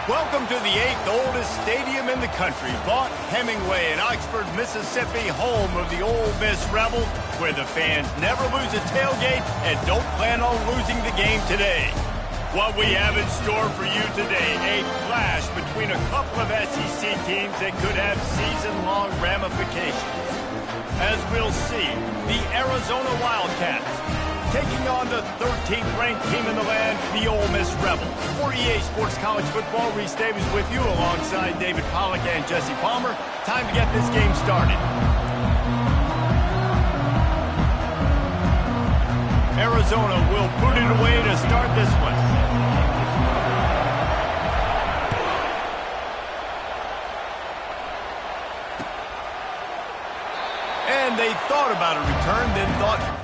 Welcome to the 8th oldest stadium in the country, Vaught Hemingway in Oxford, Mississippi, home of the Ole Miss Rebels, where the fans never lose a tailgate and don't plan on losing the game today. What we have in store for you today, a clash between a couple of SEC teams that could have season-long ramifications. As we'll see, the Arizona Wildcats taking on the 13th ranked team in the land, the Ole Miss Rebels. For EA Sports College Football, Reese Davis with you alongside David Pollack and Jesse Palmer. Time to get this game started. Arizona will put it away to start this one. And they thought about a return, then thought...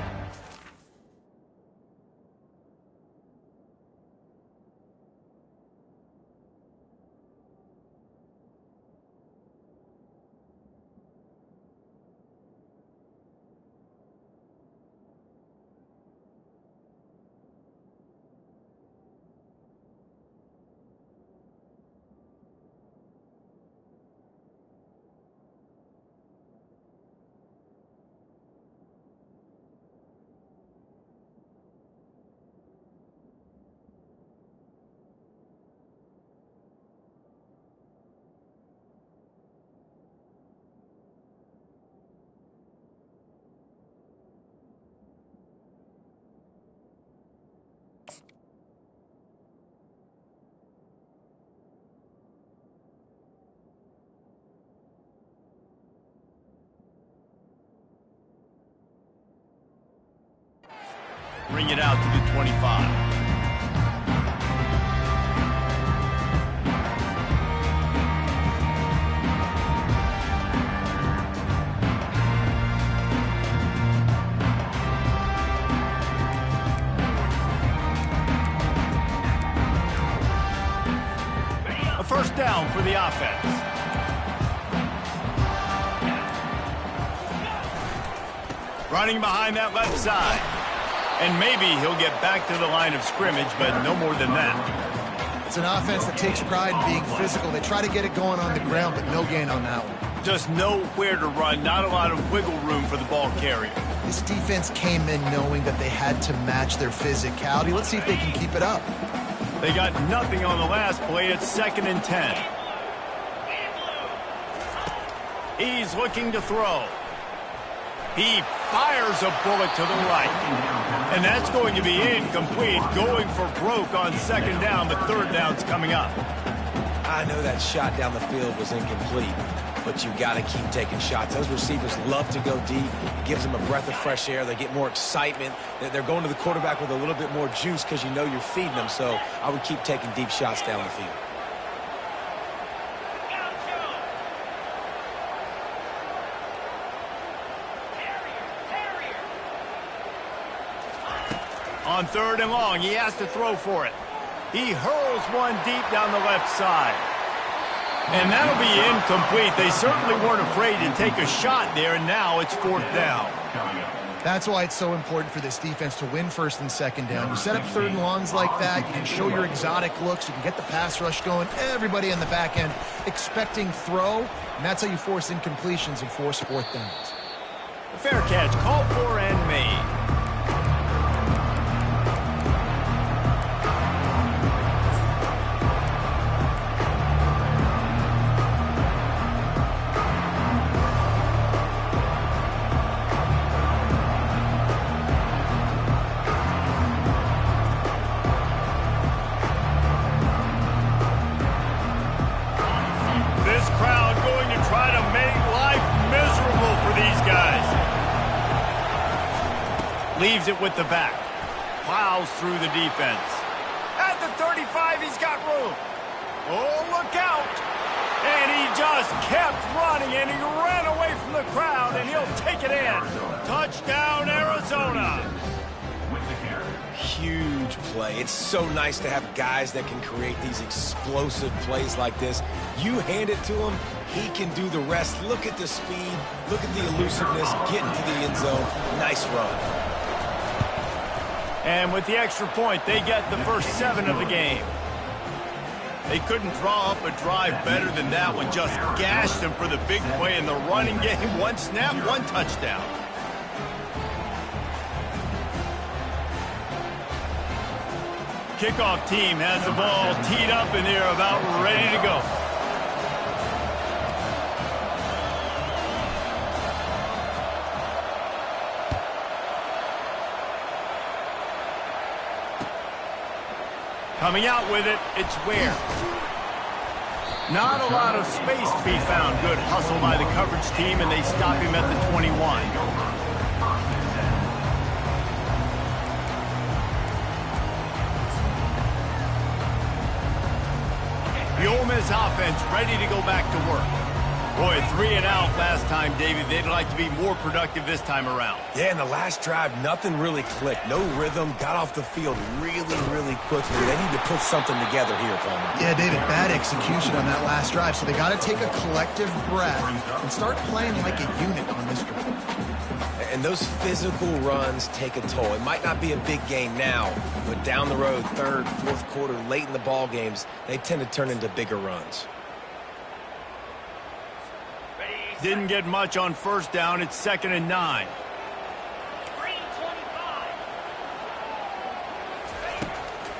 Bring it out to the 25. A first down for the offense. Running behind that left side. And maybe he'll get back to the line of scrimmage, but no more than that. It's an offense that takes pride in being physical. They try to get it going on the ground, but no gain on that one. Just nowhere to run, not a lot of wiggle room for the ball carrier. This defense came in knowing that they had to match their physicality. Let's see if they can keep it up. They got nothing on the last play. It's 2nd and 10. He's looking to throw. He fires a bullet to the right. And that's going to be incomplete, going for broke on 2nd down. The 3rd down's coming up. I know that shot down the field was incomplete, but you got to keep taking shots. Those receivers love to go deep. It gives them a breath of fresh air. They get more excitement. They're going to the quarterback with a little bit more juice because you know you're feeding them. So I would keep taking deep shots down the field. On 3rd and long, he has to throw for it. He hurls one deep down the left side. And that'll be incomplete. They certainly weren't afraid to take a shot there, and now it's 4th down. That's why it's so important for this defense to win 1st and 2nd down. You set up 3rd and longs like that, you can show your exotic looks, you can get the pass rush going, everybody on the back end expecting throw, and that's how you force incompletions and force 4th downs. A fair catch, called for and made. Leaves it with the back. Plows through the defense. At the 35, he's got room. Oh, look out. And he just kept running, and he ran away from the crowd, and he'll take it in. Touchdown, Arizona. Huge play. It's so nice to have guys that can create these explosive plays like this. You hand it to him, he can do the rest. Look at the speed. Look at the elusiveness. Get into the end zone. Nice run. And with the extra point, they get the first 7 of the game. They couldn't draw up a drive better than that one. Just gashed them for the big play in the running game. One snap, one touchdown. Kickoff team has the ball teed up and they're about ready to go. Coming out with it, it's Ware. Not a lot of space to be found. Good hustle by the coverage team, and they stop him at the 21. The Ole Miss offense ready to go back to work. Boy, 3 and out last time, David. They'd like to be more productive this time around. Yeah, in the last drive, nothing really clicked. No rhythm, got off the field really quickly. They need to put something together here, Palmer. Yeah, David, bad execution on that last drive, so they got to take a collective breath and start playing like a unit on this drive. And those physical runs take a toll. It might not be a big game now, but down the road, third, fourth quarter, late in the ball games, they tend to turn into bigger runs. Didn't get much on first down. It's 2nd and 9.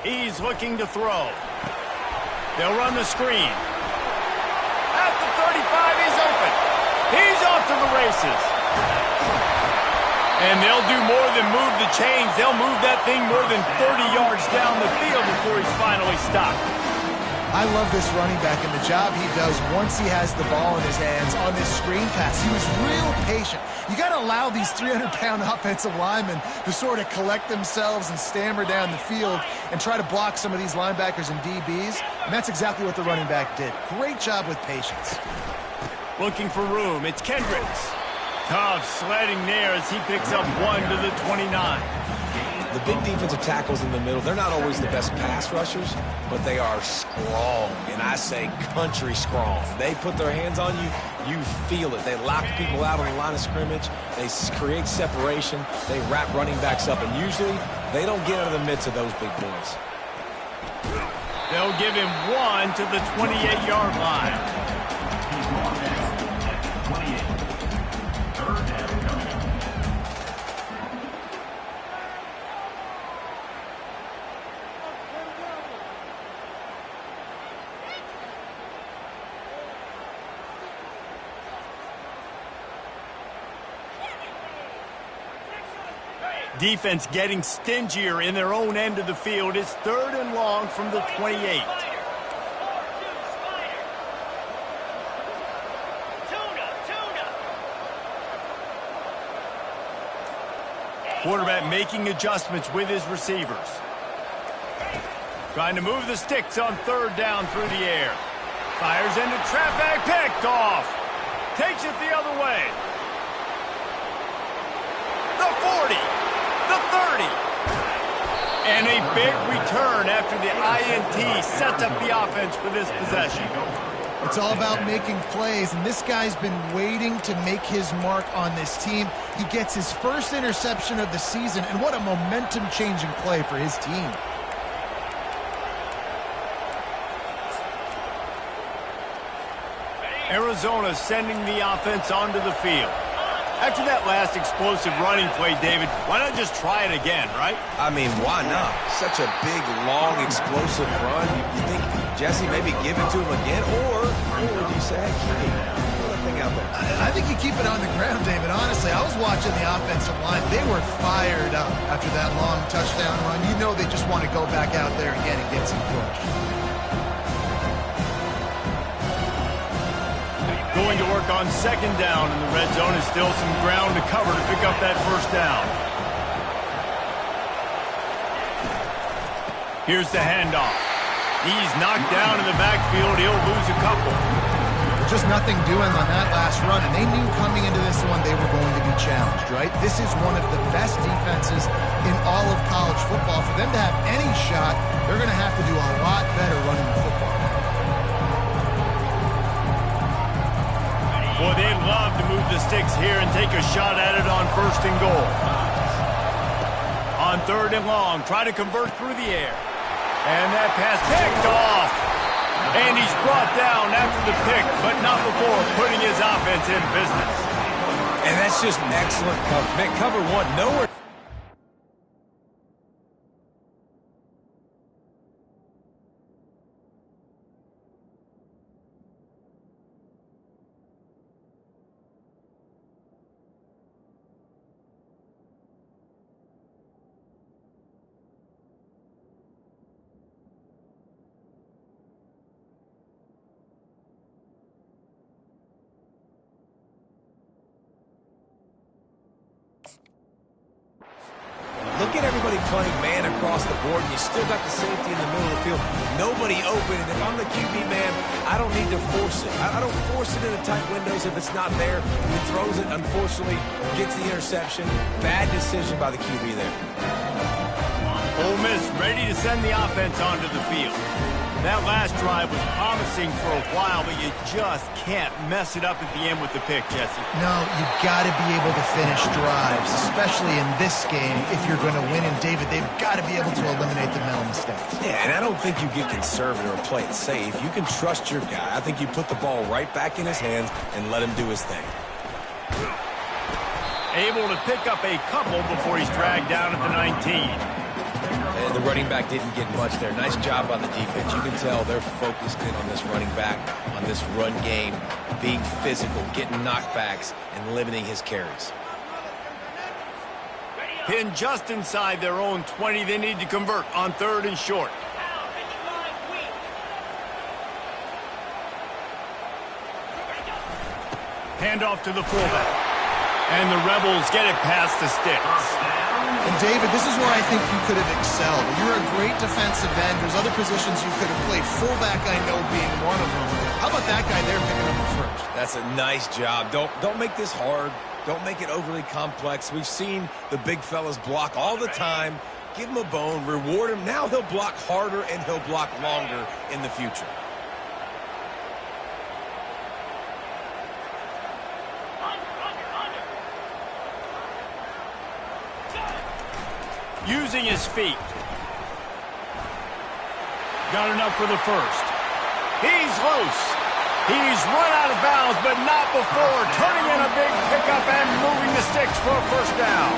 He's looking to throw. They'll run the screen. At the 35, he's open. He's off to the races. And they'll do more than move the chains. They'll move that thing more than 30 yards down the field before he's finally stopped. I love this running back and the job he does once he has the ball in his hands on this screen pass. He was real patient. You got to allow these 300-pound offensive linemen to sort of collect themselves and stammer down the field and try to block some of these linebackers and DBs. And that's exactly what the running back did. Great job with patience. Looking for room. It's Kendricks. Tough sledding there as he picks up 1 to the 29. The big defensive tackles in the middle, they're not always the best pass rushers, but they are strong, and I say country strong. They put their hands on you, you feel it. They lock people out on the line of scrimmage. They create separation. They wrap running backs up, and usually they don't get out of the midst of those big boys. They'll give him 1 to the 28-yard line. Defense getting stingier in their own end of the field. It's 3rd and long from the 28. Quarterback making adjustments with his receivers. Trying to move the sticks on 3rd down through the air. Fires into traffic, picked off. Takes it the other way. The 40. The 30. And a big return after the INT sets up the offense for this possession. It's all about making plays, and this guy's been waiting to make his mark on this team. He gets his first interception of the season, and what a momentum-changing play for his team. Arizona sending the offense onto the field. After that last explosive running play, David, why not just try it again, right? I mean, why not? Such a big, long, explosive run. You think Jesse maybe give it to him again, or do you say, hey, throw that thing out there? I think you keep it on the ground, David. Honestly, I was watching the offensive line. They were fired up after that long touchdown run. You know they just want to go back out there again and get some push. Going to work on 2nd down in the red zone. Is still some ground to cover to pick up that 1st down. Here's the handoff. He's knocked down in the backfield. He'll lose a couple. Just nothing doing on that last run, and they knew coming into this one they were going to be challenged, right? This is one of the best defenses in all of college football. For them to have any shot, they're going to have to do a lot better running the football. Boy, they'd love to move the sticks here and take a shot at it on 1st and goal. On 3rd and long, try to convert through the air. And that pass picked off. And he's brought down after the pick, but not before putting his offense in business. And that's just an excellent cover. Man, cover one, nowhere. Look at everybody playing man across the board, and you still got the safety in the middle of the field. Nobody open, and if I'm the QB man, I don't need to force it. I don't force it into tight windows if it's not there. He throws it, unfortunately, gets the interception. Bad decision by the QB there. Ole Miss ready to send the offense onto the field. That last drive was promising for a while, but you just can't mess it up at the end with the pick, Jesse. No, you got to be able to finish drives, especially in this game if you're going to win. And, David, they've got to be able to eliminate the mental mistakes. Yeah, and I don't think you get conservative or play it safe. You can trust your guy. I think you put the ball right back in his hands and let him do his thing. Able to pick up a couple before he's dragged down at the 19. And the running back didn't get much there. Nice job on the defense. You can tell they're focused in on this running back, on this run game, being physical, getting knockbacks, and limiting his carries. Pinned just inside their own 20. They need to convert on 3rd and short. Handoff to the fullback. And the Rebels get it past the sticks. And, David, this is where I think you could have excelled. You're a great defensive end. There's other positions you could have played. Fullback, I know, being one of them. How about that guy there picking up the first? That's a nice job. Don't make this hard. Don't make it overly complex. We've seen the big fellas block all the time. Give him a bone. Reward him. Now he'll block harder and he'll block longer in the future. Using his feet. Got enough for the first. He's loose. He's run out of bounds, but not before turning in a big pickup and moving the sticks for a first down.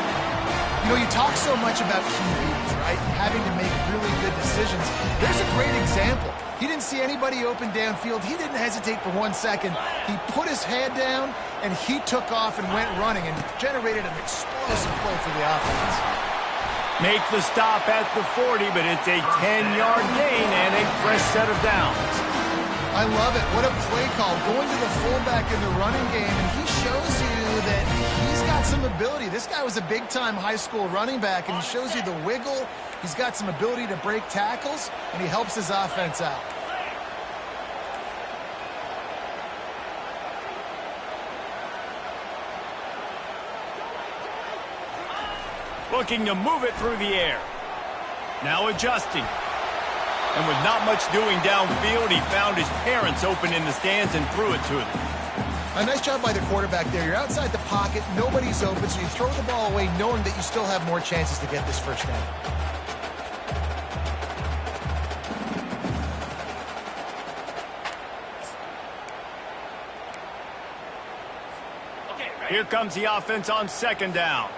You know, you talk so much about QBs, right? Having to make really good decisions. There's a great example. He didn't see anybody open downfield. He didn't hesitate for 1 second. He put his head down, and he took off and went running and generated an explosive play for the offense. Make the stop at the 40, but it's a 10-yard gain and a fresh set of downs. I love it. What a play call. Going to the fullback in the running game, and he shows you that he's got some ability. This guy was a big-time high school running back, and he shows you the wiggle. He's got some ability to break tackles, and he helps his offense out. Looking to move it through the air. Now adjusting. And with not much doing downfield, he found his parents open in the stands and threw it to them. A nice job by the quarterback there. You're outside the pocket, nobody's open, so you throw the ball away knowing that you still have more chances to get this first down. Here comes the offense on 2nd down.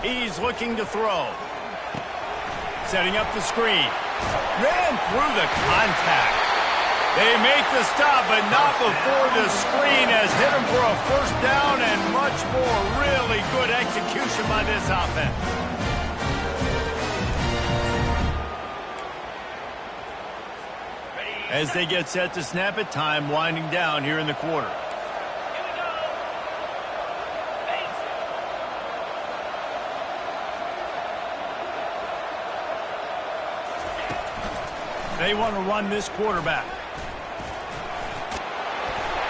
He's looking to throw. Setting up the screen. Ran through the contact. They make the stop, but not before the screen has hit him for a first down and much more. Really good execution by this offense. As they get set to snap it, time winding down here in the quarter. They want to run this quarterback.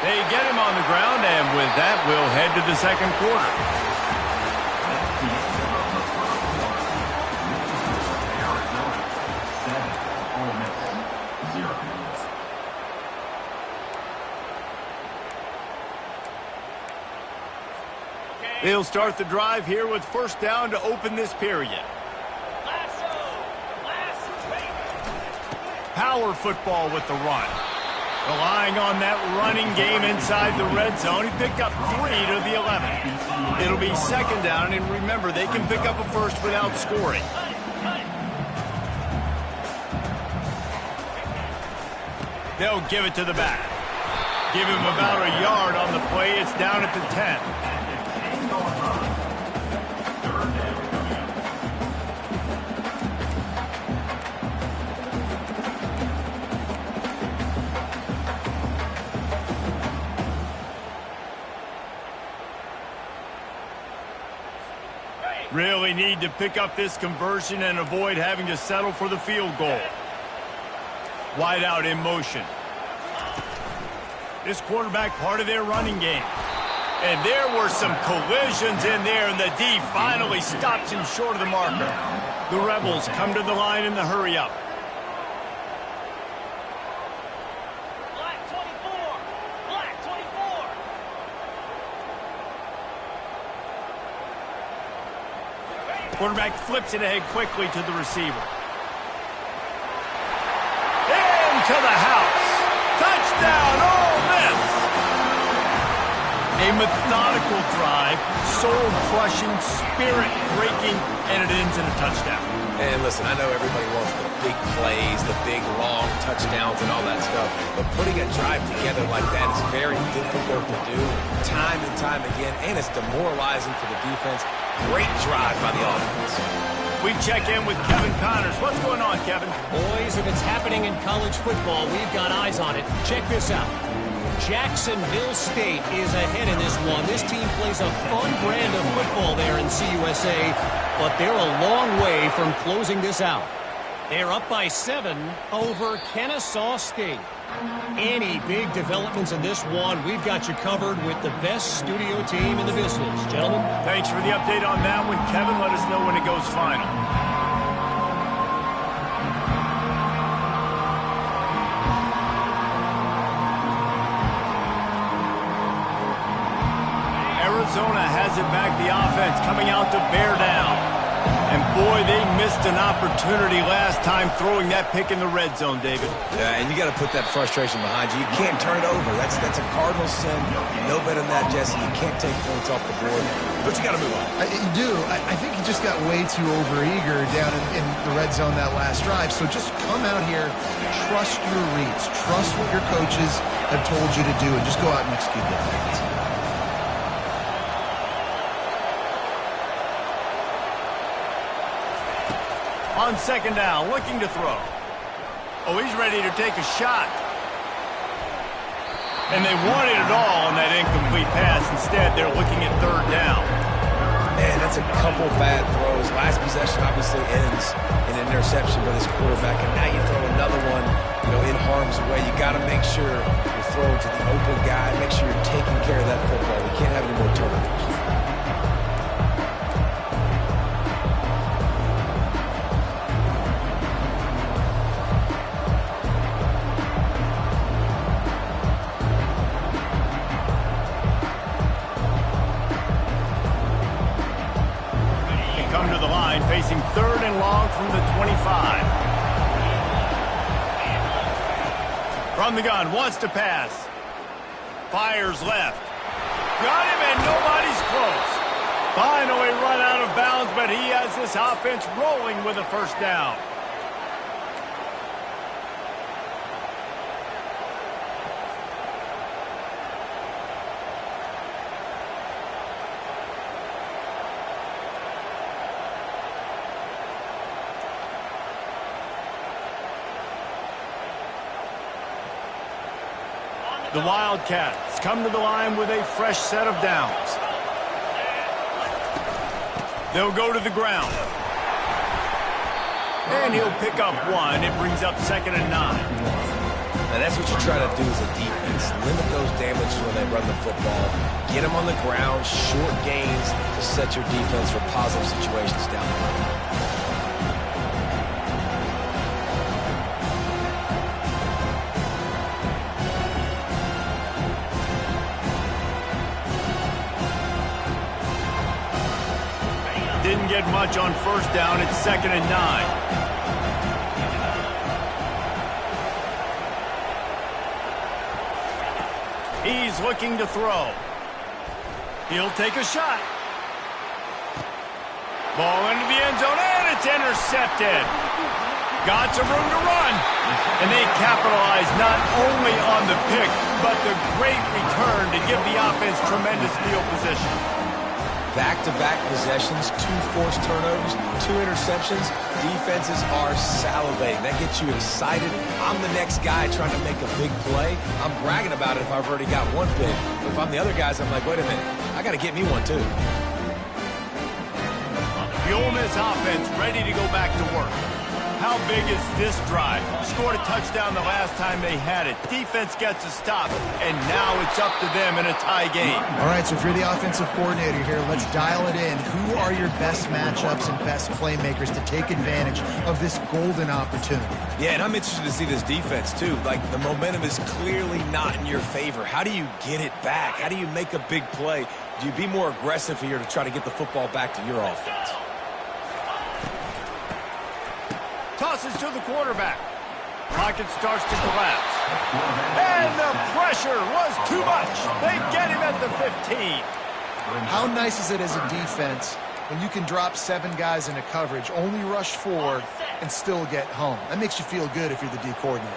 They get him on the ground, and with that, we'll head to the 2nd quarter. They'll start the drive here with 1st down to open this period. power football with the run. Relying on that running game inside the red zone, he picked up 3 to the 11. It'll be second down, and remember, they can pick up a first without scoring. They'll give it to the back. Give him about a yard on the play. It's down at the 10. Really need to pick up this conversion and avoid having to settle for the field goal. Wide out in motion. This quarterback part of their running game. And there were some collisions in there, and the D finally stops him short of the marker. The Rebels come to the line in the hurry-up. Black 24! Black 24! Quarterback flips it ahead quickly to the receiver. Into the house. Touchdown, Ole Miss! A methodical drive, soul-crushing, spirit-breaking, and it ends in a touchdown. And listen, I know everybody wants the big plays, the big, long touchdowns and all that stuff, but putting a drive together like that is very difficult to do time and time again, and it's demoralizing for the defense. Great drive by the offense. We check in with Kevin Connors. What's going on, Kevin? Boys, if it's happening in college football, we've got eyes on it. Check this out. Jacksonville State is ahead in this one. This team plays a fun brand of football there in CUSA, but they're a long way from closing this out. They're up by 7 over Kennesaw State. Any big developments in this one, we've got you covered with the best studio team in the business. Gentlemen. Thanks for the update on that one, Kevin. Let us know when it goes final. Arizona has it back, the offense coming out to bear down. And boy, they missed an opportunity last time throwing that pick in the red zone, David. Yeah, and you got to put that frustration behind you. You can't turn it over. That's a cardinal sin. No better than that, Jesse. You can't take points off the board, but you got to move on. You do. I think he just got way too overeager down in the red zone that last drive. So just come out here, trust your reads, trust what your coaches have told you to do, and just go out and execute that. On second down, looking to throw. Oh, he's ready to take a shot. And they wanted it all on that incomplete pass. Instead, they're looking at third down. Man, that's a couple bad throws. Last possession obviously ends in an interception by this quarterback, and now you throw another one, in harm's way. You got to make sure you're throwing to the open guy. Make sure you're taking care of that football. We can't have any more turnovers. Facing third and long from the 25. From the gun, wants to pass. Fires left. Got him, and nobody's close. Finally run out of bounds, but he has this offense rolling with a first down. The Wildcats come to the line with a fresh set of downs. They'll go to the ground. And he'll pick up 1. It brings up 2nd and 9. And that's what you try to do as a defense. Limit those damages when they run the football. Get them on the ground, short gains to set your defense for positive situations down the road. Didn't get much on first down. It's 2nd and 9. He's looking to throw. He'll take a shot. Ball into the end zone, and it's intercepted. Got some room to run. And they capitalize not only on the pick, but the great return to give the offense tremendous field position. Back-to-back possessions, 2 forced turnovers, 2 interceptions. Defenses are salivating. That gets you excited. I'm the next guy trying to make a big play. I'm bragging about it if I've already got one pick. But if I'm the other guys, I'm like, wait a minute, I got to get me one too. The Ole Miss offense ready to go back to work. How big is this drive? Scored a touchdown the last time they had it. Defense gets a stop, and now it's up to them in a tie game. All right, so if you're the offensive coordinator here, let's dial it in. Who are your best matchups and best playmakers to take advantage of this golden opportunity? Yeah, and I'm interested to see this defense, too. Like, the momentum is clearly not in your favor. How do you get it back? How do you make a big play? Do you be more aggressive here to try to get the football back to your offense? Tosses to the quarterback. Pocket starts to collapse. And the pressure was too much. They get him at the 15. How nice is it as a defense when you can drop 7 guys into coverage, only rush 4, and still get home? That makes you feel good if you're the D coordinator.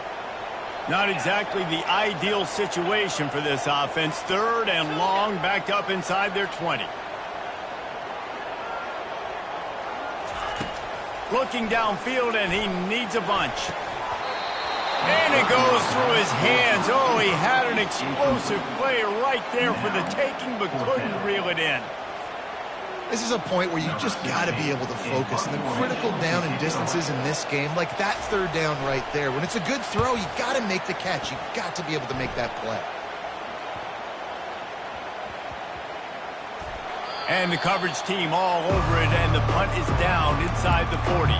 Not exactly the ideal situation for this offense. 3rd and long, backed up inside their 20. Looking downfield, and he needs a bunch. And it goes through his hands. Oh, he had an explosive play right there for the taking, but couldn't reel it in. This is a point where you just got to be able to focus. And the critical down and distances in this game, like that 3rd down right there, when it's a good throw, you got to make the catch. You got to be able to make that play. And the coverage team all over it, and the punt is down inside the 40.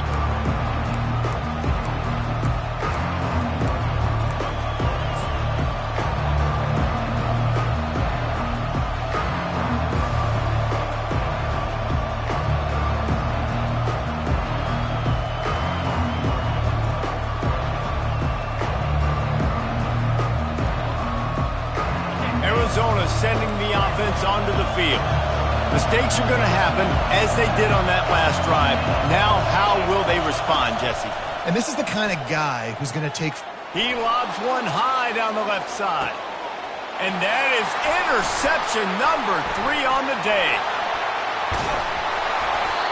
Arizona sending the offense onto the field. Mistakes are going to happen, as they did on that last drive. Now, how will they respond, Jesse? And this is the kind of guy who's going to take... He lobs one high down the left side. And that is interception number 3 on the day.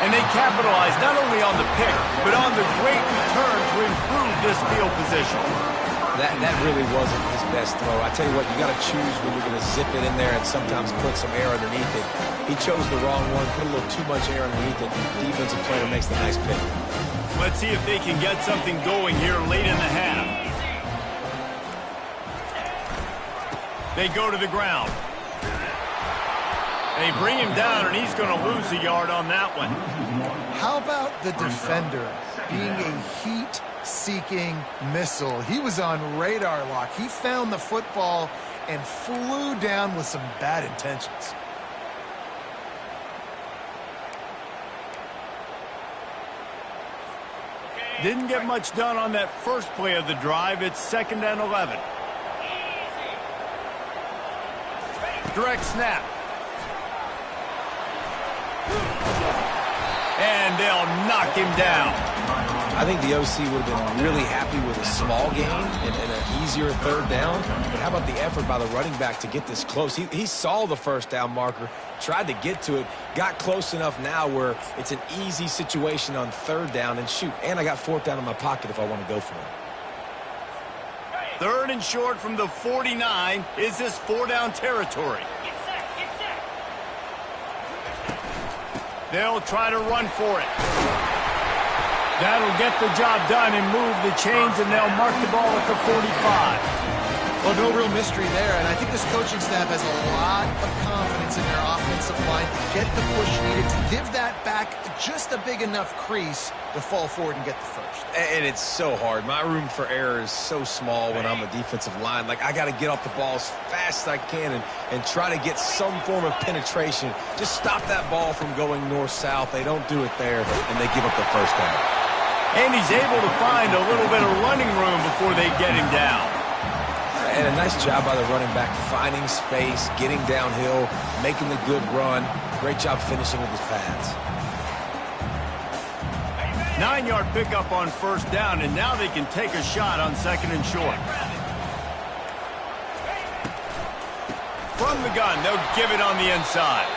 And they capitalize not only on the pick, but on the great return to improve this field position. That really wasn't his best throw. I tell you what, you got to choose when you're going to zip it in there and sometimes put some air underneath it. He chose the wrong one, put a little too much air underneath it. Defensive player makes the nice pick. Let's see if they can get something going here late in the half. They go to the ground. They bring him down, and he's going to lose a yard on that one. How about the defender being a heat-seeking missile? He was on radar lock. He found the football and flew down with some bad intentions. Didn't get much done on that first play of the drive. It's 2nd and 11. Direct snap. And they'll knock him down. I think the OC would have been really happy with a small gain and an easier 3rd down. But how about the effort by the running back to get this close? He saw the 1st down marker, tried to get to it, got close enough now where it's an easy situation on 3rd down, and shoot, and I got 4th down in my pocket if I want to go for it. 3rd and short from the 49. Is this 4-down territory? They'll try to run for it. That'll get the job done and move the chains, and they'll mark the ball at the 45. Well, no real mystery there, and I think this coaching staff has a lot of confidence in their offensive line to get the push needed to give that back just a big enough crease to fall forward and get the 1st. And it's so hard. My room for error is so small when I'm a defensive line. Like, I got to get off the ball as fast as I can and try to get some form of penetration. Just stop that ball from going north-south. They don't do it there, and they give up the 1st down. And he's able to find a little bit of running room before they get him down. And a nice job by the running back, finding space, getting downhill, making the good run. Great job finishing with his pads. 9-yard pickup on first down, and now they can take a shot on second and short. From the gun, they'll give it on the inside.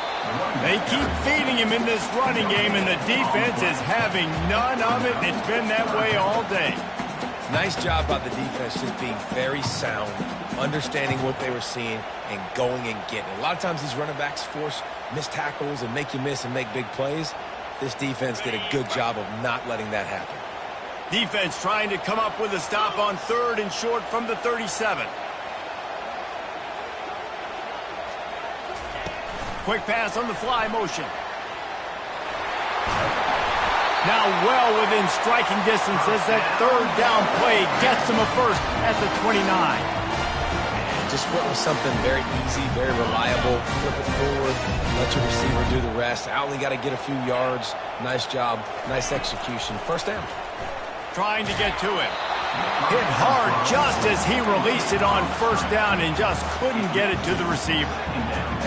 They keep feeding him in this running game, and the defense is having none of it. It's been that way all day. Nice job by the defense, just being very sound, understanding what they were seeing, and going and getting it. A lot of times these running backs force missed tackles and make you miss and make big plays. This defense did a good job of not letting that happen. Defense trying to come up with a stop on third and short from the 37. Quick pass on the fly motion. Now well within striking distance as that third down play gets them a first at the 29. Just went with something very easy, very reliable. Flip it forward, let your receiver do the rest. I only got to get a few yards. Nice job, nice execution. First down. Trying to get to him. Hit hard just as he released it on first down and just couldn't get it to the receiver.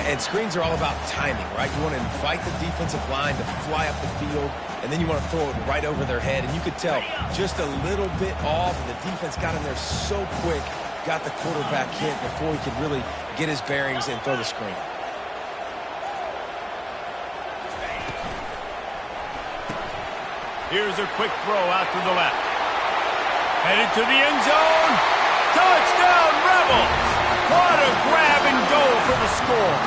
And screens are all about timing, right? You want to invite the defensive line to fly up the field, and then you want to throw it right over their head. And you could tell just a little bit off, and the defense got in there so quick, got the quarterback hit before he could really get his bearings and throw the screen. Here's a quick throw out to the left. Headed to the end zone. Touchdown, Rebels! What a grab and go for the score.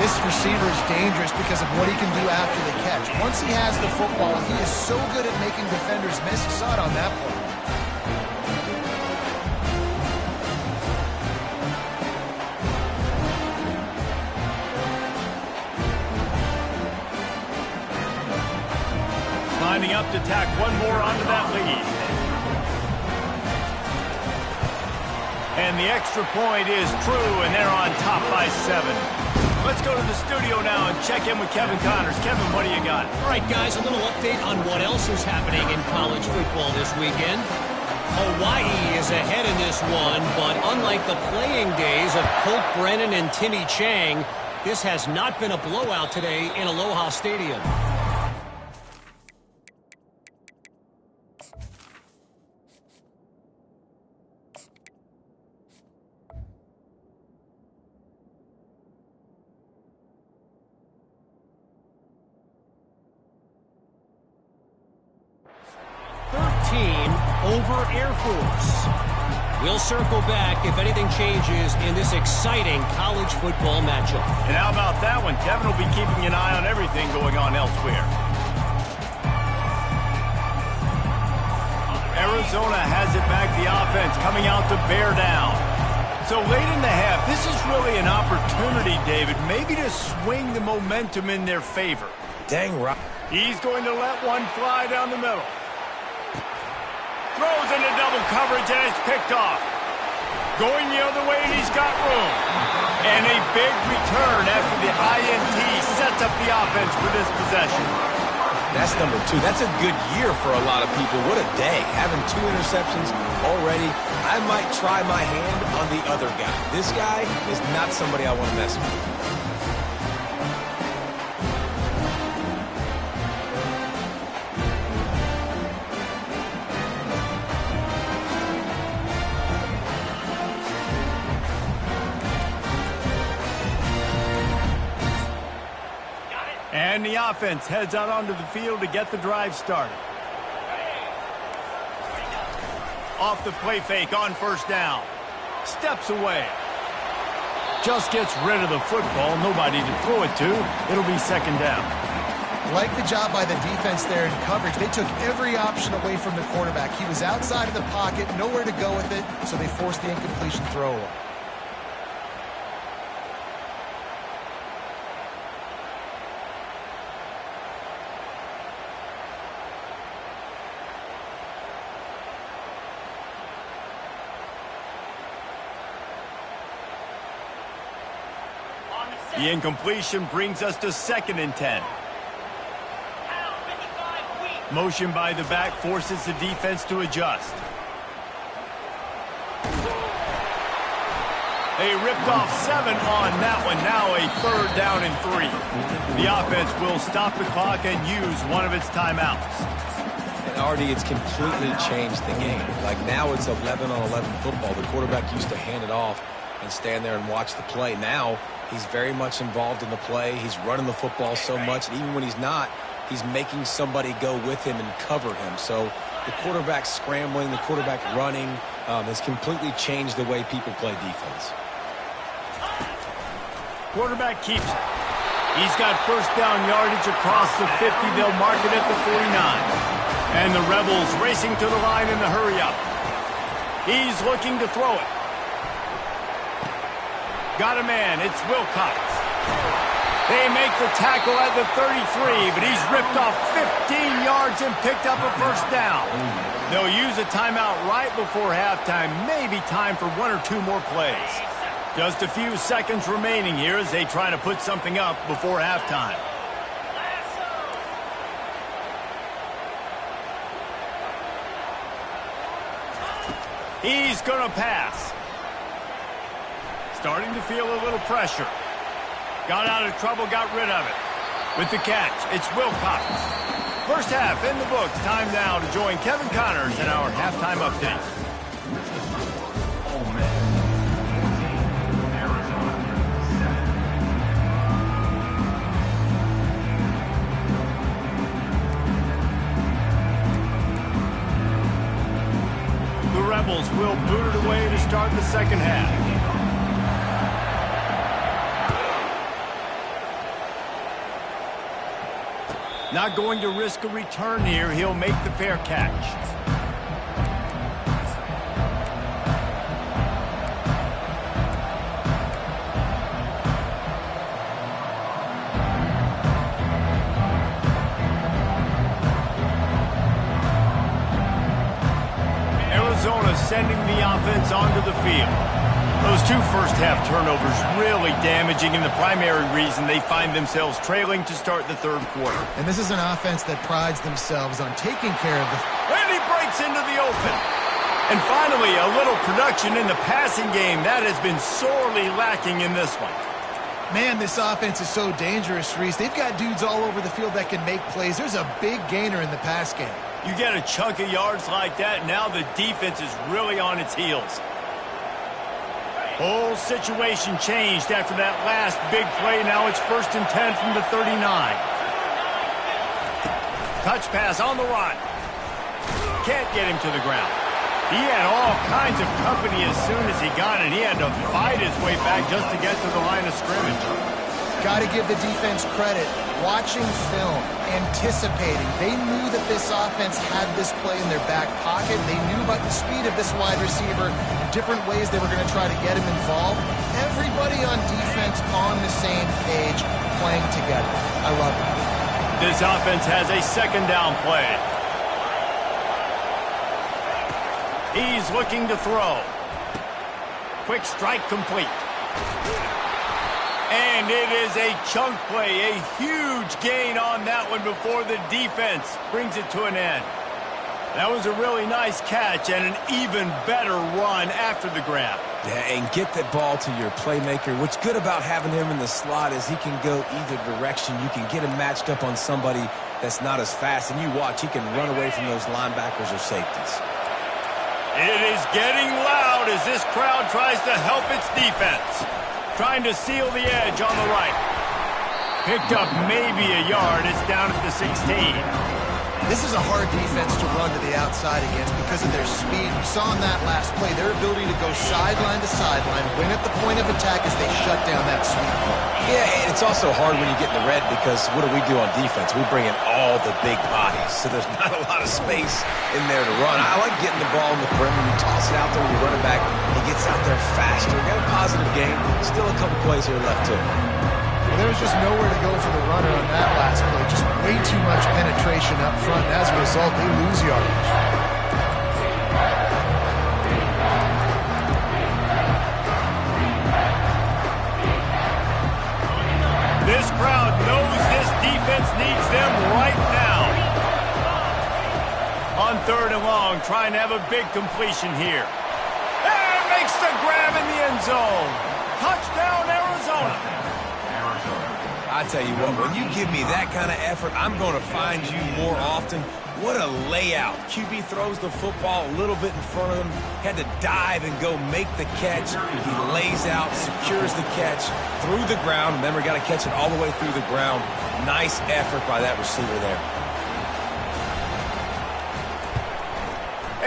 This receiver is dangerous because of what he can do after the catch. Once he has the football, he is so good at making defenders miss. You saw it on that play. Lining up to tack one more onto that lead. And the extra point is true, and they're on top by 7. Let's go to the studio now and check in with Kevin Connors. Kevin, what do you got? All right, guys, a little update on what else is happening in college football this weekend. Hawaii is ahead in this one, but unlike the playing days of Colt Brennan and Timmy Chang, this has not been a blowout today in Aloha Stadium. Over Air Force. We'll circle back if anything changes in this exciting college football matchup. And how about that one? Kevin will be keeping an eye on everything going on elsewhere. Arizona has it back, the offense coming out to bear down. So late in the half, this is really an opportunity, David, maybe to swing the momentum in their favor. Dang right. He's going to let one fly down the middle. Throws into double coverage, and it's picked off. Going the other way, and he's got room. And a big return after the INT sets up the offense for this possession. That's number 2. That's a good year for a lot of people. What a day. Having 2 interceptions already. I might try my hand on the other guy. This guy is not somebody I want to mess with. And the offense heads out onto the field to get the drive started. Off the play fake on first down. Steps away. Just gets rid of the football. Nobody to throw it to. It'll be second down. Like the job by the defense there in coverage. They took every option away from the quarterback. He was outside of the pocket, nowhere to go with it, so they forced the incompletion throw away. The incompletion brings us to second and 10. Motion by the back forces the defense to adjust. They ripped off 7 on that one. Now a 3rd down and 3. The offense will stop the clock and use one of its timeouts. And Artie, it's completely changed the game. Like now it's 11 on 11 football. The quarterback used to hand it off and stand there and watch the play. Now he's very much involved in the play. He's running the football so much, and even when he's not, he's making somebody go with him and cover him. So the quarterback scrambling, the quarterback running has completely changed the way people play defense. Quarterback keeps it. He's got first down yardage across the 50. They'll mark it at the 49. And the Rebels racing to the line in the hurry-up. He's looking to throw it. Got a man. It's Wilcox. They make the tackle at the 33, but he's ripped off 15 yards and picked up a first down. They'll use a timeout right before halftime. Maybe time for 1 or 2 more plays. Just a few seconds remaining here as they try to put something up before halftime. He's going to pass. Starting to feel a little pressure. Got out of trouble, got rid of it. With the catch, it's Wilcox. First half in the books. Time now to join Kevin Connors in our halftime update. The Rebels will boot it away to start the second half. Not going to risk a return here. He'll make the fair catch. Arizona sending the offense onto the field. Those 2 first-half turnovers really damaging, and the primary reason they find themselves trailing to start the third quarter. And this is an offense that prides themselves on taking care of the... And he breaks into the open. And finally, a little production in the passing game. That has been sorely lacking in this one. Man, this offense is so dangerous, Reese. They've got dudes all over the field that can make plays. There's a big gainer in the pass game. You get a chunk of yards like that, now the defense is really on its heels. Whole situation changed after that last big play. Now it's 1st and 10 from the 39. Touch pass on the run. Can't get him to the ground. He had all kinds of company as soon as he got it. He had to fight his way back just to get to the line of scrimmage. Got to give the defense credit. Watching film, anticipating. They knew that this offense had this play in their back pocket. They knew about the speed of this wide receiver and different ways they were going to try to get him involved. Everybody on defense on the same page, playing together. I love it. This offense has a second down play. He's looking to throw. Quick strike complete. And it is a chunk play, a huge gain on that one before the defense brings it to an end. That was a really nice catch and an even better run after the grab. Yeah, and get the ball to your playmaker. What's good about having him in the slot is he can go either direction. You can get him matched up on somebody that's not as fast, and you watch, he can run away from those linebackers or safeties. It is getting loud as this crowd tries to help its defense. Trying to seal the edge on the right. Picked up maybe a yard. It's down at the 16. This is a hard defense to run to the outside against because of their speed. We saw in that last play their ability to go sideline to sideline, win at the point of attack as they shut down that sweep. Yeah, and it's also hard when you get in the red because what do we do on defense? We bring in all the big bodies, so there's not a lot of space in there to run. I like getting the ball in the perimeter. You toss it out there when you run it back. He gets out there faster. Got a positive game. Still a couple plays here left too. Well, there was just nowhere to go for the runner on that last play. Just way too much penetration up front. As a result, they lose yardage. This crowd knows this defense needs them right now. On 3rd and long, trying to have a big completion here. And makes the grab in the end zone. Touchdown, Arizona. I tell you what, when you give me that kind of effort, I'm going to find you more often. What a layout. QB throws the football a little bit in front of him, had to dive and go make the catch. He lays out, secures the catch through the ground. Remember, got to catch it all the way through the ground. Nice effort by that receiver there.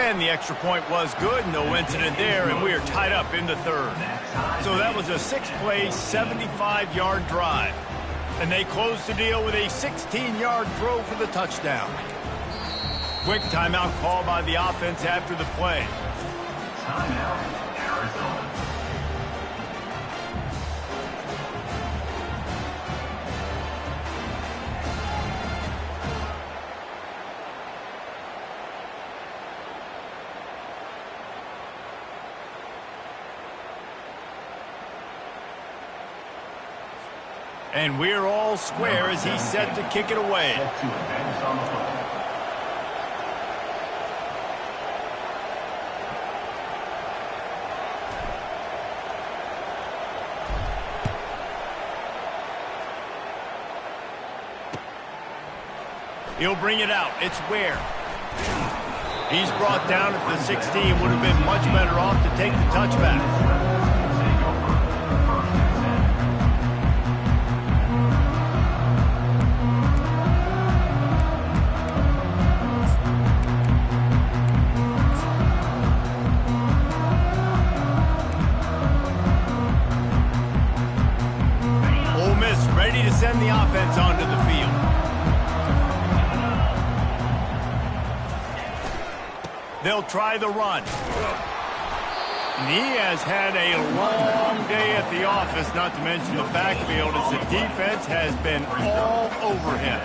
And the extra point was good. No incident there, and we are tied up in the third. So that was a 6-play, 75-yard drive. And they closed the deal with a 16-yard throw for the touchdown. Quick timeout call by the offense after the play. Timeout, Arizona. And we're all square as he's set to kick it away. Set to advance on the football. He'll bring it out. It's Ware. He's brought down at the 16. Would have been much better off to take the touchback. Ole Miss ready to send the offense onto the field. They'll try the run. And he has had a long day at the office, not to mention the backfield, as the defense has been all over him.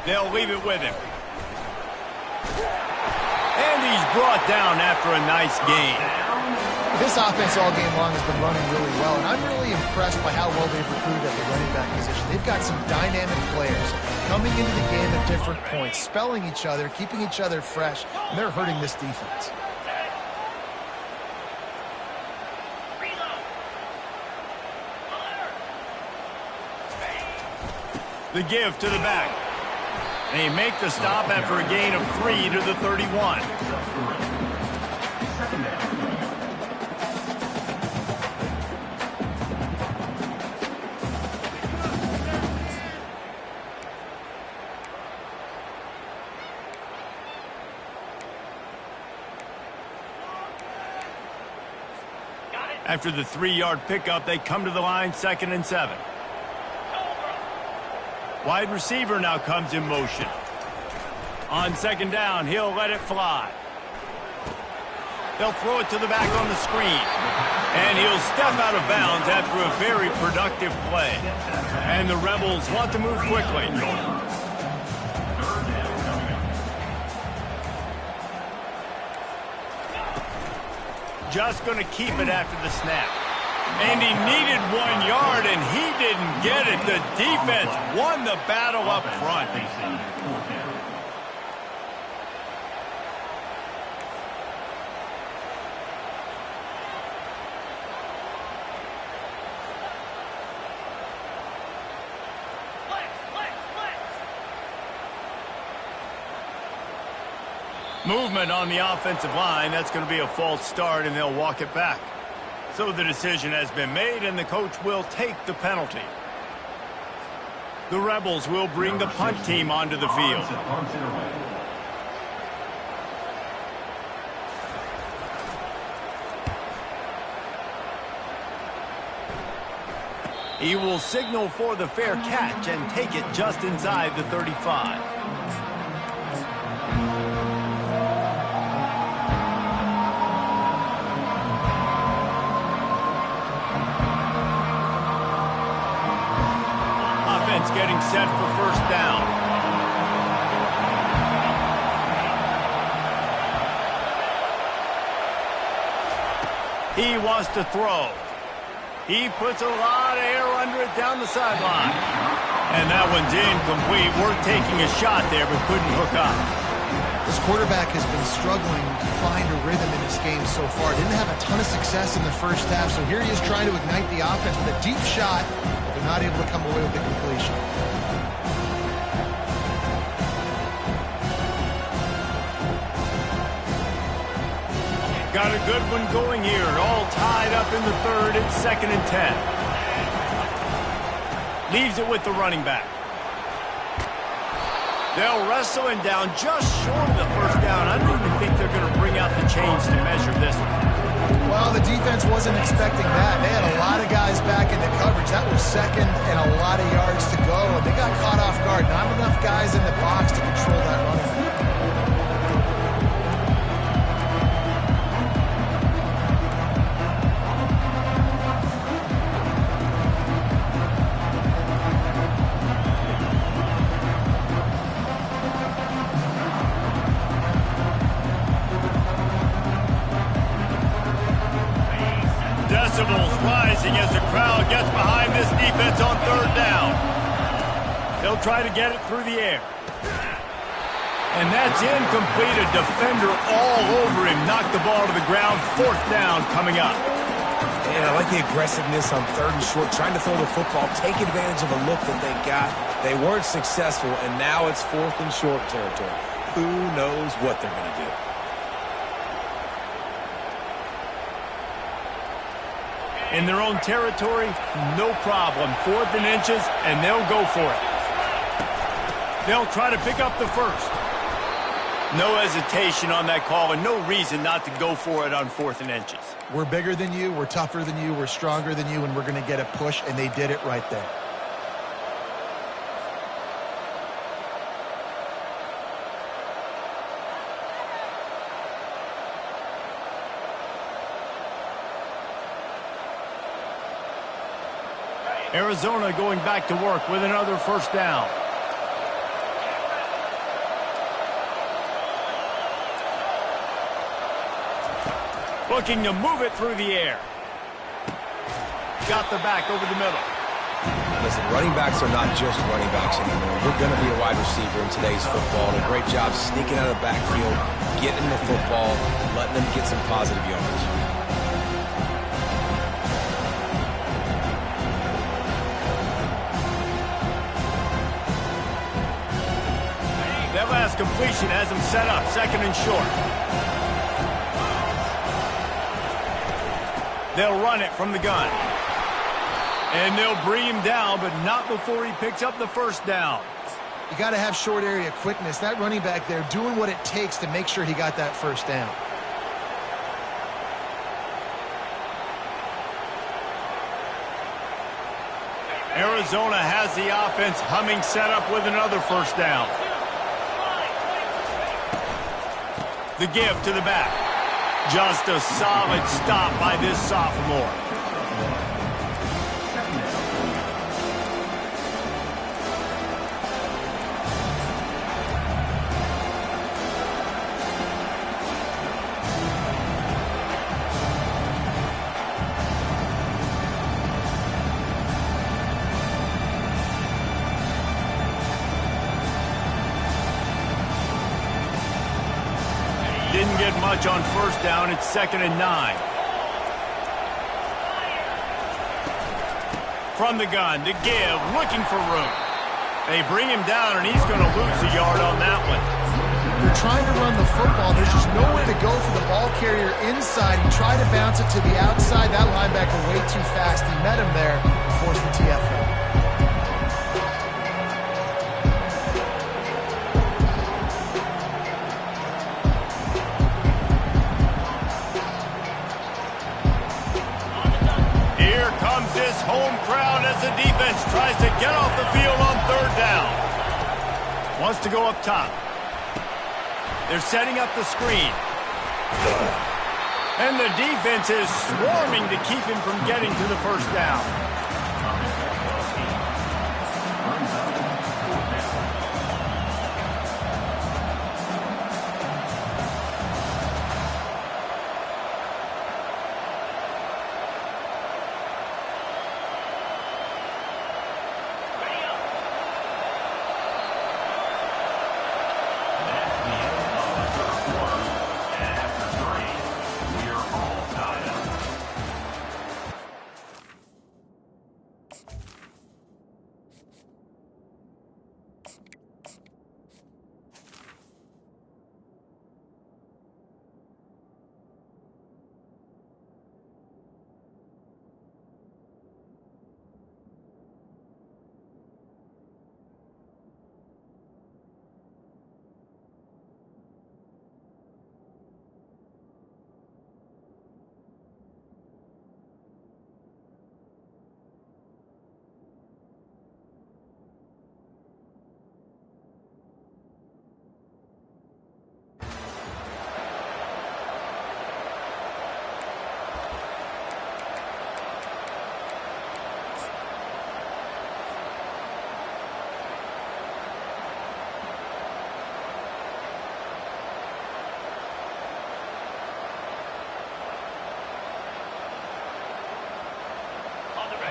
They'll leave it with him. And he's brought down after a nice gain. This offense all game long has been running really well, and I'm really impressed by how well they've recruited at the running back position. They've got some dynamic players coming into the game at different points, spelling each other, keeping each other fresh, and they're hurting this defense. The give to the back. They make the stop after a gain of 3 to the 31. After the 3-yard pickup, they come to the line, 2nd and 7. Wide receiver now comes in motion. On 2nd down, he'll let it fly. They'll throw it to the back on the screen. And he'll step out of bounds after a very productive play. And the Rebels want to move quickly. Just going to keep it after the snap. And he needed 1 yard, and he didn't get it. The defense won the battle up front. Movement on the offensive line. That's going to be a false start, and they'll walk it back. So the decision has been made, and the coach will take the penalty. The Rebels will bring the punt team onto the field. He will signal for the fair catch and take it just inside the 35. Getting set for 1st down. He wants to throw. He puts a lot of air under it down the sideline. And that one's incomplete. We're taking a shot there, but couldn't hook up. This quarterback has been struggling to find a rhythm in his game so far. Didn't have a ton of success in the first half, so here he is trying to ignite the offense with a deep shot, but they're not able to come away with the completion. Got a good one going here. All tied up in the third. It's 2nd and 10. Leaves it with the running back. They'll wrestle him down just short of the first down. I don't even think they're going to bring out the chains to measure this one. Well, the defense wasn't expecting that. They had a lot of guys back in the coverage. That was 2nd and a lot of yards to go, and they got caught off guard. Not enough guys in the box to control that running back. Decibels rising as the crowd gets behind this defense on 3rd down. They'll try to get it through the air. And that's incomplete. A defender all over him. Knocked the ball to the ground. 4th down coming up. And I like the aggressiveness on 3rd and short, trying to throw the football, take advantage of a look that they got. They weren't successful, and now it's 4th and short territory. Who knows what they're going to do? In their own territory, no problem. 4th and inches, and they'll go for it. They'll try to pick up the first. No hesitation on that call, and no reason not to go for it on 4th and inches. We're bigger than you, we're tougher than you, we're stronger than you, and we're going to get a push, and they did it right there. Arizona going back to work with another 1st down. Looking to move it through the air. Got the back over the middle. Listen, running backs are not just running backs anymore. You're going to be a wide receiver in today's football. And a great job sneaking out of the backfield, getting the football, letting them get some positive yards. That last completion has him set up 2nd and short. They'll run it from the gun. And they'll bring him down, but not before he picks up the 1st down. You got to have short area quickness. That running back there doing what it takes to make sure he got that 1st down. Arizona has the offense humming, set up with another 1st down. The give to the back. Just a solid stop by this sophomore. Didn't get much on 1st down. It's 2nd and 9. From the gun, to give, looking for room. They bring him down, and he's going to lose a yard on that one. They're trying to run the football. There's just nowhere to go for the ball carrier inside. He tried to bounce it to the outside. That linebacker way too fast. He met him there, forced the TFL. This home crowd as the defense tries to get off the field on 3rd down. Wants to go up top. They're setting up the screen. And the defense is swarming to keep him from getting to the 1st down.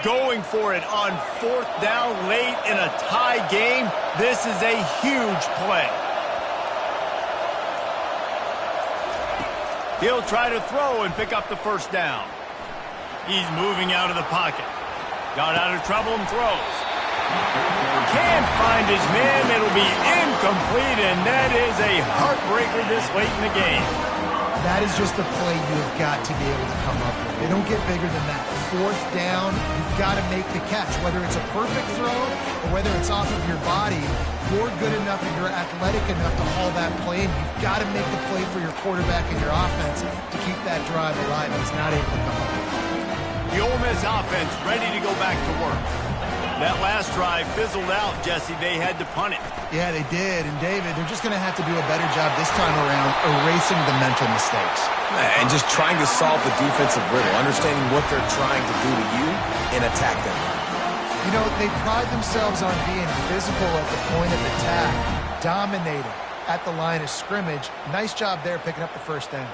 going for it on 4th down late in a tie game. This is a huge play. He'll try to throw and pick up the first down. He's moving out of the pocket. Got out of trouble and throws. Can't find his man. It'll be incomplete, and that is a heartbreaker this late in the game. That is just a play you have got to be able to come up with. They don't get bigger than that. 4th down, you've got to make the catch. Whether it's a perfect throw or whether it's off of your body, you're good enough and you're athletic enough to haul that play, and you've got to make the play for your quarterback and your offense to keep that drive alive. He's not able to come up with it. The Ole Miss offense ready to go back to work. That last drive fizzled out, Jesse. They had to punt it. Yeah, they did. And, David, they're just going to have to do a better job this time around erasing the mental mistakes. And just trying to solve the defensive riddle, understanding what they're trying to do to you and attack them. You know, they pride themselves on being physical at the point of attack, dominating at the line of scrimmage. Nice job there picking up the first down.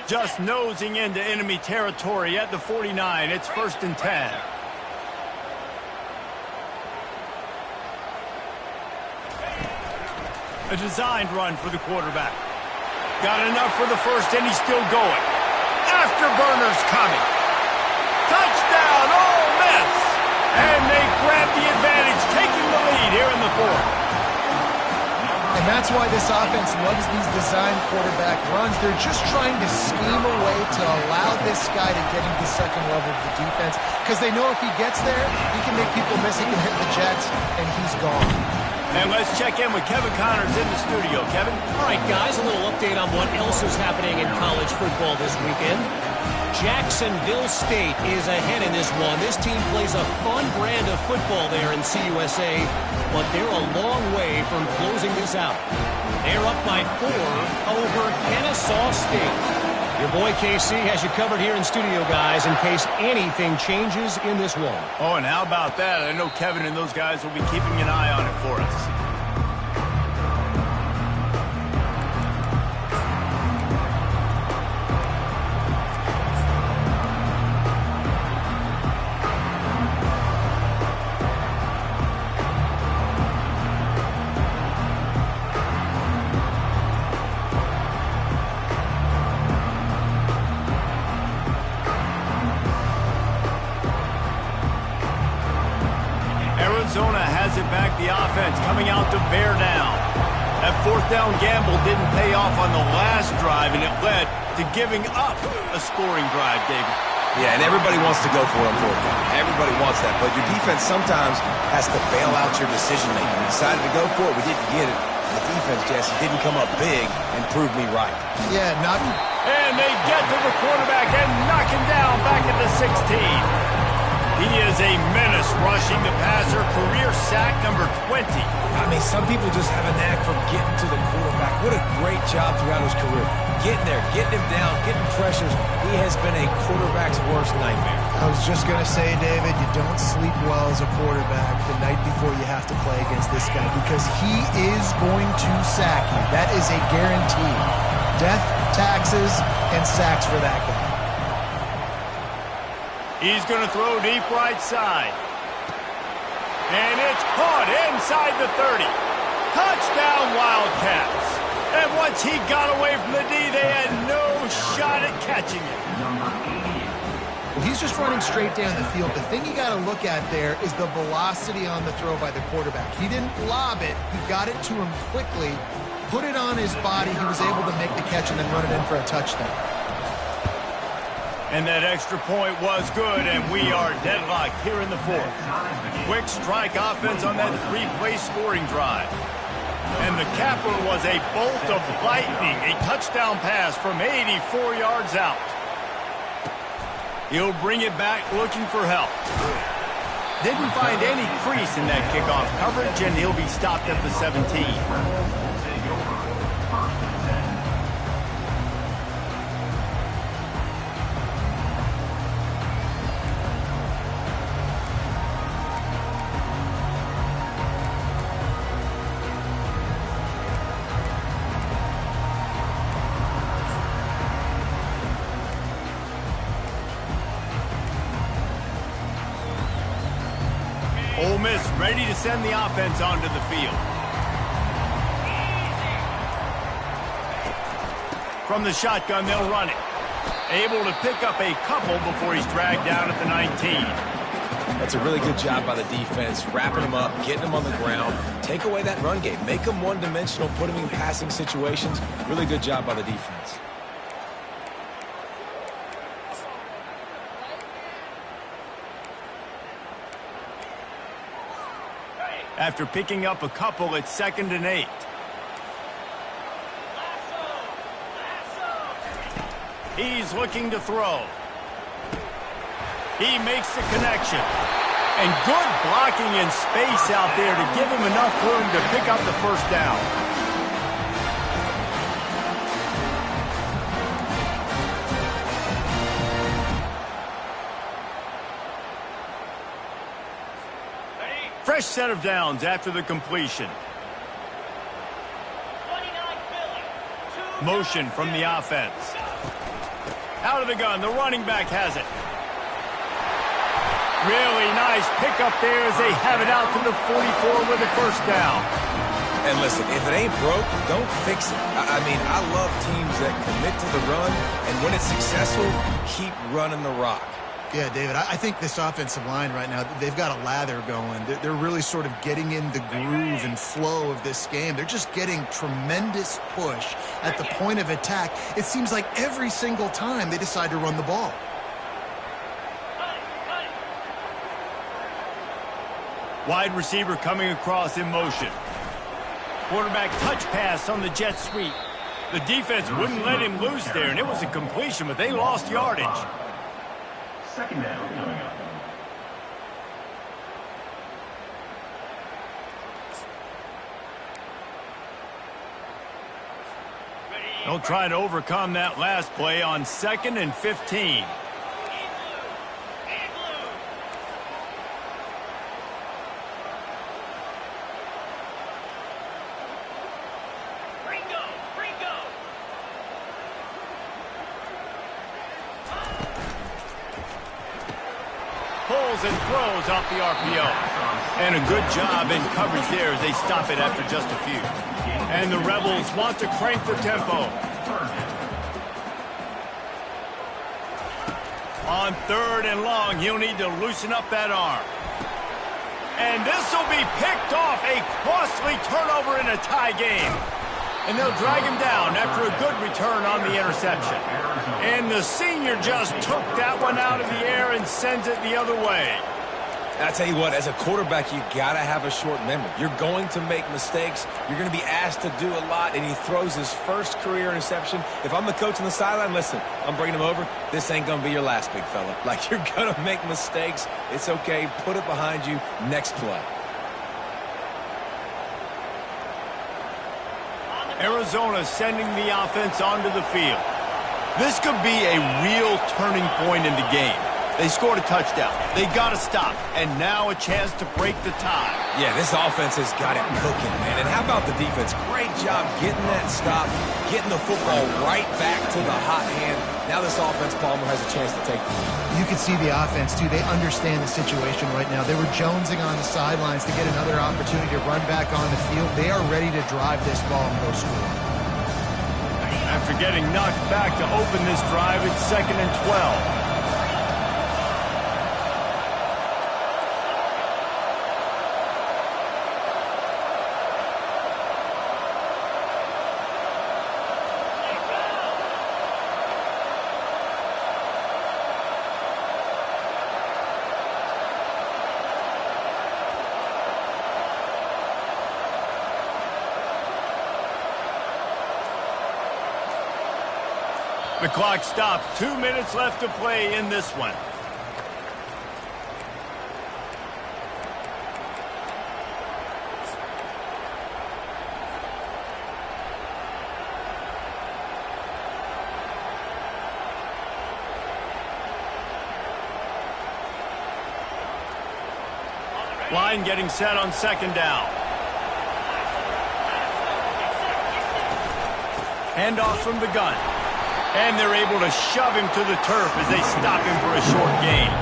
Just nosing into enemy territory at the 49. It's 1st and 10. A designed run for the quarterback. Got enough for the first, and he's still going. Afterburner's coming. Touchdown, Ole Miss! And they grab the advantage, taking the lead here in the 4th. And that's why this offense loves these design quarterback runs. They're just trying to scheme a way to allow this guy to get into the second level of the defense, because they know if he gets there, he can make people miss, he can hit the Jets, and he's gone. And let's check in with Kevin Connors in the studio. Kevin? All right, guys, a little update on what else is happening in college football this weekend. Jacksonville State is ahead in this one. This team plays a fun brand of football there in CUSA, but they're a long way from closing this out. They're up by 4 over Kennesaw State. Your boy KC has you covered here in studio, guys, in case anything changes in this one. Oh, and how about that? I know Kevin and those guys will be keeping an eye on it for us. Arizona has it back, the offense coming out to bear down. That 4th down gamble didn't pay off on the last drive, and it led to giving up a scoring drive, David. Yeah, and everybody wants to go for it on 4th down. Everybody wants that, but your defense sometimes has to bail out your decision-making. We decided to go for it. We didn't get it. The defense, Jesse, didn't come up big and prove me right. Yeah, not... And they get to the quarterback and knock him down back at the 16. He is a menace rushing the passer, career sack number 20. I mean, some people just have a knack for getting to the quarterback. What a great job throughout his career. Getting there, getting him down, getting pressures. He has been a quarterback's worst nightmare. I was just going to say, David, you don't sleep well as a quarterback the night before you have to play against this guy, because he is going to sack you. That is a guarantee. Death, taxes, and sacks for that guy. He's going to throw deep right side. And it's caught inside the 30. Touchdown, Wildcats. And once he got away from the D, they had no shot at catching it. Well, he's just running straight down the field. The thing you got to look at there is the velocity on the throw by the quarterback. He didn't lob it. He got it to him quickly, put it on his body. He was able to make the catch and then run it in for a touchdown. And that extra point was good, and we are deadlocked here in the 4th. Quick strike offense on that 3-play scoring drive. And the capper was a bolt of lightning, a touchdown pass from 84 yards out. He'll bring it back looking for help. Didn't find any crease in that kickoff coverage, and he'll be stopped at the 17. Ole Miss ready to send the offense onto the field. From the shotgun, they'll run it. Able to pick up a couple before he's dragged down at the 19. That's a really good job by the defense, wrapping them up, getting them on the ground. Take away that run game. Make them one-dimensional, put them in passing situations. Really good job by the defense. After picking up a couple, it's 2nd and 8. He's looking to throw. He makes the connection. And good blocking in space out there to give him enough room to pick up the first down. Fresh set of downs after the completion. Motion from the offense. Out of the gun, the running back has it. Really nice pickup there as they have it out to the 44 with a first down. And listen, if it ain't broke, don't fix it. I mean, I love teams that commit to the run, and when it's successful, keep running the rock. Yeah, David, I think this offensive line right now, they've got a lather going. They're really sort of getting in the groove and flow of this game. They're just getting tremendous push at the point of attack. It seems like every single time they decide to run the ball. Wide receiver coming across in motion. Quarterback touch pass on the jet sweep. The defense wouldn't let him loose there, and it was a completion, but they lost yardage. 2nd down coming up. They'll try to overcome that last play on 2nd and 15. Pulls and throws off the RPO. And a good job in coverage there as they stop it after just a few. And the Rebels want to crank the tempo. On 3rd and long, he'll need to loosen up that arm. And this will be picked off. A costly turnover in a tie game. And they'll drag him down after a good return on the interception. And the senior just took that one out of the air and sends it the other way. I tell you what, as a quarterback, you got to have a short memory. You're going to make mistakes. You're going to be asked to do a lot, and he throws his first career interception. If I'm the coach on the sideline, listen, I'm bringing him over. This ain't going to be your last, big fella. Like, you're going to make mistakes. It's okay. Put it behind you. Next play. Arizona sending the offense onto the field. This could be a real turning point in the game. They scored a touchdown. They got to stop. And now a chance to break the tie. Yeah, this offense has got it cooking, man. And how about the defense? Great job getting that stop, getting the football right back to the hot hand. Now this offense, Palmer, has a chance to take the lead. You can see the offense, too. They understand the situation right now. They were jonesing on the sidelines to get another opportunity to run back on the field. They are ready to drive this ball and go score. After getting knocked back to open this drive, it's 2nd and 12. The clock stops. 2 minutes left to play in this one. Line getting set on 2nd down. Handoff from the gun. And they're able to shove him to the turf as they stop him for a short gain.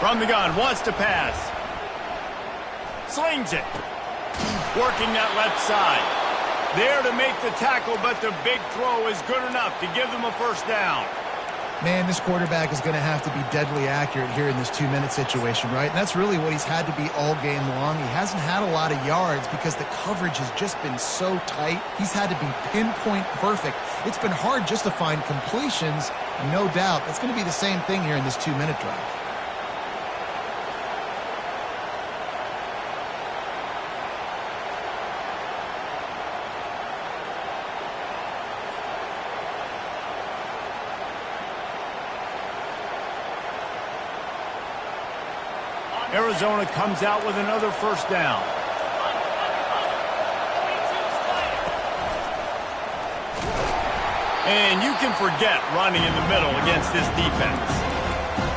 From the gun, wants to pass. Slings it. Working that left side. There to make the tackle, but the big throw is good enough to give them a first down. Man, this quarterback is going to have to be deadly accurate here in this 2-minute situation, right? And that's really what he's had to be all game long. He hasn't had a lot of yards because the coverage has just been so tight. He's had to be pinpoint perfect. It's been hard just to find completions, no doubt. That's going to be the same thing here in this 2-minute drive. Arizona comes out with another first down. And you can forget running in the middle against this defense.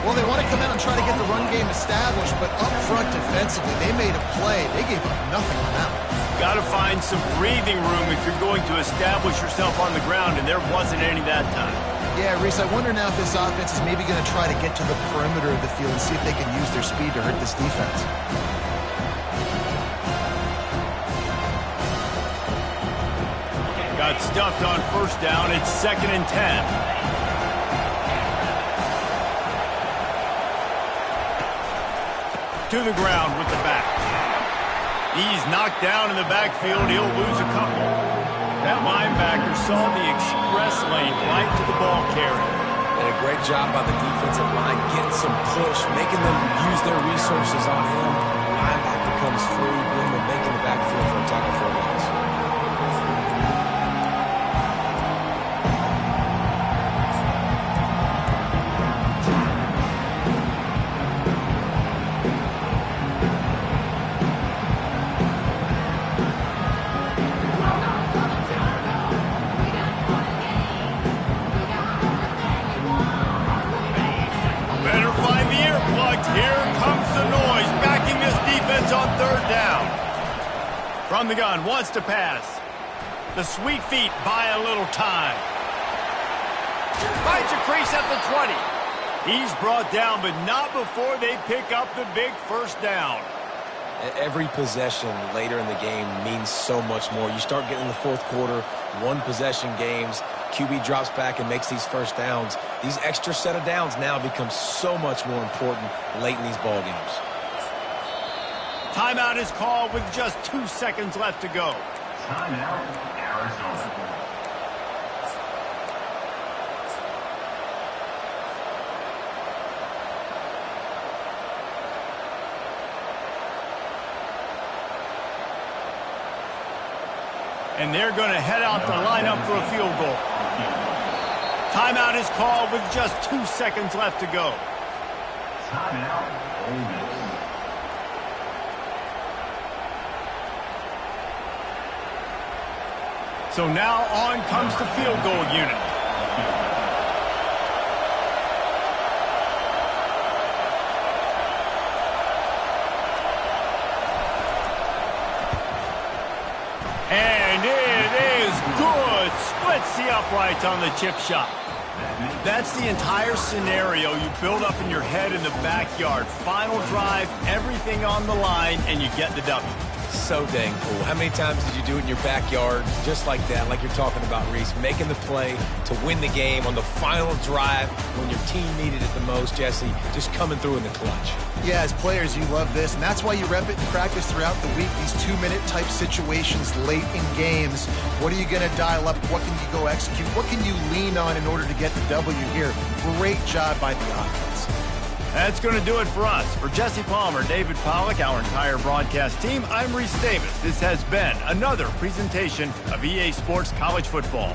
Well, they want to come out and try to get the run game established, but up front defensively, they made a play. They gave up nothing on that one. Got to find some breathing room if you're going to establish yourself on the ground, and there wasn't any that time. Yeah, Reese, I wonder now if this offense is maybe going to try to get to the perimeter of the field and see if they can use their speed to hurt this defense. Got stuffed on first down. It's 2nd and 10. To the ground with the back. He's knocked down in the backfield. He'll lose a couple. That linebacker saw the express lane right to the ball carrier. And a great job by the defensive line, getting some push, making them use their resources on him. Linebacker comes free, boom, and making the backfield for a tackle for a loss. From the gun, wants to pass. The sweet feet buy a little time. Finds a crease at the 20. He's brought down, but not before they pick up the big first down. Every possession later in the game means so much more. You start getting in the fourth quarter, one-possession games, QB drops back and makes these first downs. These extra set of downs now become so much more important late in these ball games. Timeout is called with just 2 seconds left to go. Timeout, Arizona. And they're going to head out to line up for a field goal. Timeout is called with just 2 seconds left to go. Timeout, Ole Miss. So now on comes the field goal unit. And it is good. Splits the uprights on the chip shot. That's the entire scenario you build up in your head in the backyard. Final drive, everything on the line, and you get the W. So dang cool. How many times did you do it in your backyard just like that, like you're talking about, Reese, making the play to win the game on the final drive when your team needed it the most, Jesse, just coming through in the clutch. Yeah, as players, you love this, and that's why you rep it in practice throughout the week, these 2-minute type situations late in games. What are you going to dial up? What can you go execute? What can you lean on in order to get the W here? Great job by the offense. That's going to do it for us. For Jesse Palmer, David Pollack, our entire broadcast team, I'm Reese Davis. This has been another presentation of EA Sports College Football.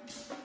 time.